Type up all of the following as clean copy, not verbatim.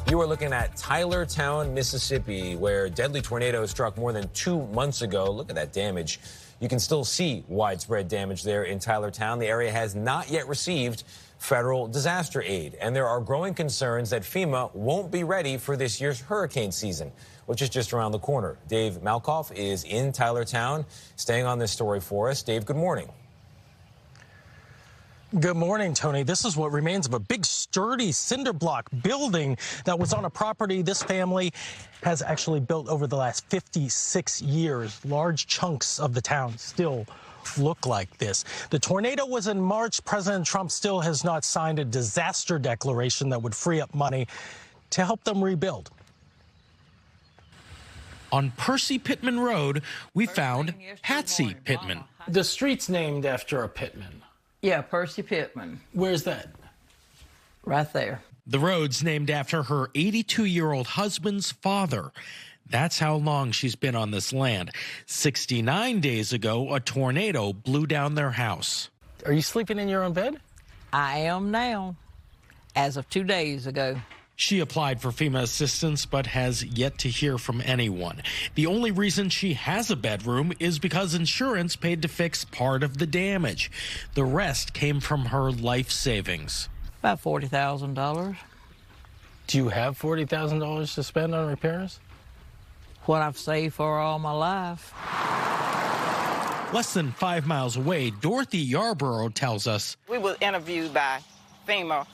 You are looking at Tylertown, Mississippi, where deadly tornado struck more than 2 months ago. Look at that damage. You can still see widespread damage there in Tylertown. The area has not yet received federal disaster aid, and there are growing concerns that FEMA won't be ready for this year's hurricane season, which is just around the corner. Dave Malkoff is in Tylertown, staying on this story for us. Dave, good morning. Good morning, Tony. This is what remains of a big, sturdy cinder block building that was on a property this family has actually built over the last 56 years. Large chunks of the town still look like this. The tornado was in March. President Trump still has not signed a disaster declaration that would free up money to help them rebuild. On Patsy Pittman Road, we found Patsy Pittman. The street's named after a Pittman. Yeah, Patsy Pittman. Where's that? Right there. The road's named after her 82-year-old husband's father. That's how long she's been on this land. 69 days ago, a tornado blew down their house. Are you sleeping in your own bed? I am now, as of 2 days ago. She applied for FEMA assistance but has yet to hear from anyone. The only reason she has a bedroom is because insurance paid to fix part of the damage. The rest came from her life savings. About $40,000. Do you have $40,000 to spend on repairs? What I've saved for all my life. Less than 5 miles away, Dorothy Yarborough tells us, we were interviewed by FEMA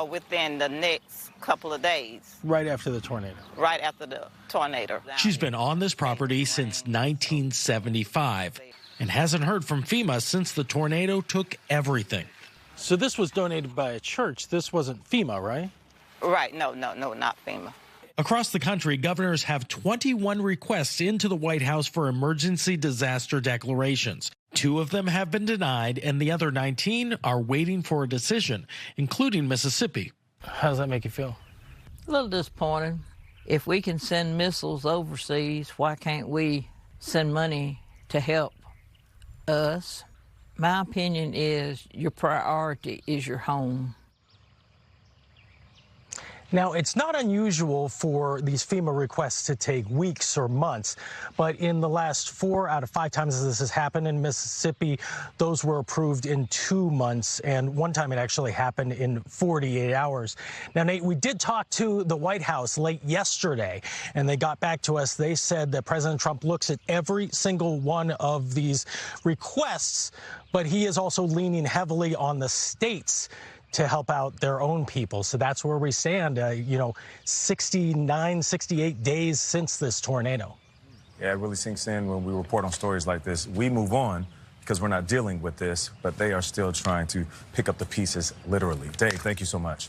within the next couple of days. Right after the tornado? Right after the tornado. She's been on this property since 1975 and hasn't heard from FEMA since the tornado took everything. So this was donated by a church. This wasn't FEMA, right? Right. No, not FEMA. Across the country, governors have 21 requests into the White House for emergency disaster declarations. 2 of them have been denied, and the other 19 are waiting for a decision, including Mississippi. How does that make you feel? A little disappointed. If we can send missiles overseas, why can't we send money to help us? My opinion is your priority is your home. Now, it's not unusual for these FEMA requests to take weeks or months, but in the last 4 out of 5 times this has happened in Mississippi, those were approved in 2 months, and one time it actually happened in 48 hours. Now, Nate, we did talk to the White House late yesterday, and they got back to us. They said that President Trump looks at every single one of these requests, but he is also leaning heavily on the states to help out their own people. So that's where we stand, 69, 68 days since this tornado. Yeah, it really sinks in when we report on stories like this. We move on because we're not dealing with this, but they are still trying to pick up the pieces literally. Dave, thank you so much.